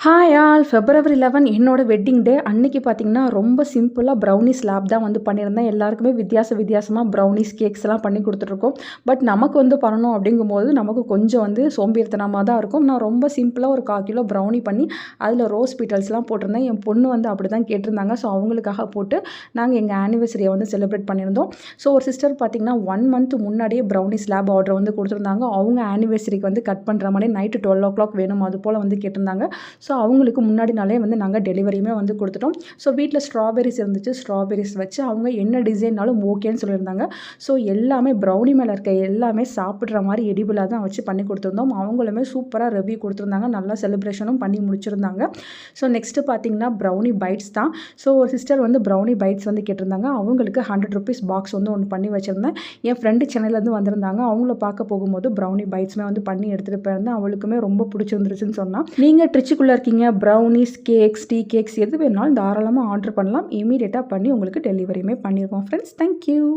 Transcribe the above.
Hi all February 11 என்னோட wedding day. அன்றைக்கி பார்த்திங்கன்னா ரொம்ப சிம்பிளாக ப்ரௌனி ஸ்லாப் தான் வந்து பண்ணியிருந்தேன். எல்லாருக்குமே வித்தியாசமாக ப்ரௌனிஸ் கேக்ஸ் எல்லாம் பண்ணி கொடுத்துட்ருக்கோம். பட் நமக்கு வந்து பண்ணணும் அப்படிங்கும்போது நமக்கு கொஞ்சம் வந்து சோம்பேறித்தனமாக தான் இருக்கும். நான் ரொம்ப சிம்பிளாக ஒரு 1/4 கிலோ ப்ரௌனி பண்ணி அதில் ரோஸ் பீட்டல்ஸ்லாம் போட்டிருந்தேன். என் பொண்ணு வந்து அப்படி தான் கேட்டிருந்தாங்க. ஸோ அவங்களுக்காக போட்டு நாங்கள் எங்கள் ஆனிவர்சரியை வந்து செலிப்ரேட் பண்ணியிருந்தோம். ஸோ ஒரு சிஸ்டர் பார்த்திங்கன்னா 1 மந்த் முன்னாடியே ப்ரௌனி ஸ்லாப் ஆர்டர் வந்து கொடுத்துருந்தாங்க. அவங்க ஆனிவர்சரிக்கு வந்து கட் பண்ணுற மாதிரி நைட்டு 12 o'clock வேணும் அது போல் வந்து கேட்டிருந்தாங்க. ஸோ அவங்களுக்கு முன்னாடி நாளே வந்து நாங்கள் டெலிவரியுமே வந்து கொடுத்துட்டோம். ஸோ வீட்டில் ஸ்ட்ராபெரிஸ் இருந்துச்சு. ஸ்ட்ராபெரிஸ் வச்சு அவங்க என்ன டிசைன்னாலும் ஓகேன்னு சொல்லியிருந்தாங்க. ஸோ எல்லாமே ப்ரௌனி மேலே இருக்க எல்லாமே சாப்பிட்ற மாதிரி எடிபிளாக தான் வச்சு பண்ணி கொடுத்துருந்தோம். அவங்களுமே சூப்பராக ரிவ்யூ கொடுத்துருந்தாங்க. நல்லா செலிப்ரேஷனும் பண்ணி முடிச்சிருந்தாங்க. ஸோ நெக்ஸ்ட்டு பார்த்தீங்கன்னா ப்ரௌனி பைட்ஸ் தான். ஸோ ஒரு சிஸ்டர் வந்து ப்ரௌனி பைட்ஸ் வந்து கேட்டிருந்தாங்க. அவங்களுக்கு 100 rupees பாக்ஸ் வந்து ஒன்று பண்ணி வச்சுருந்தேன். என் ஃப்ரெண்டு சென்னையிலேருந்து வந்திருந்தாங்க. அவங்கள பார்க்க போகும்போது ப்ரௌனி பைட்ஸுமே வந்து பண்ணி எடுத்துகிட்டு போயிருந்தேன். அவளுக்குமே ரொம்ப பிடிச்சிருந்துருச்சுன்னு சொன்னால் நீங்கள் ட்ரிச்சுக்குள்ளே இருக்கீங்க, ப்ரௌனிஸ், கேக்ஸ், டீ கேக்ஸ் எது வேணாலும் தாராளமாக ஆர்டர் பண்ணலாம். இமீடியட்டாக பண்ணி உங்களுக்கு டெலிவரியுமே பண்ணிடுவோம் ஃப்ரெண்ட்ஸ். தேங்க்யூ.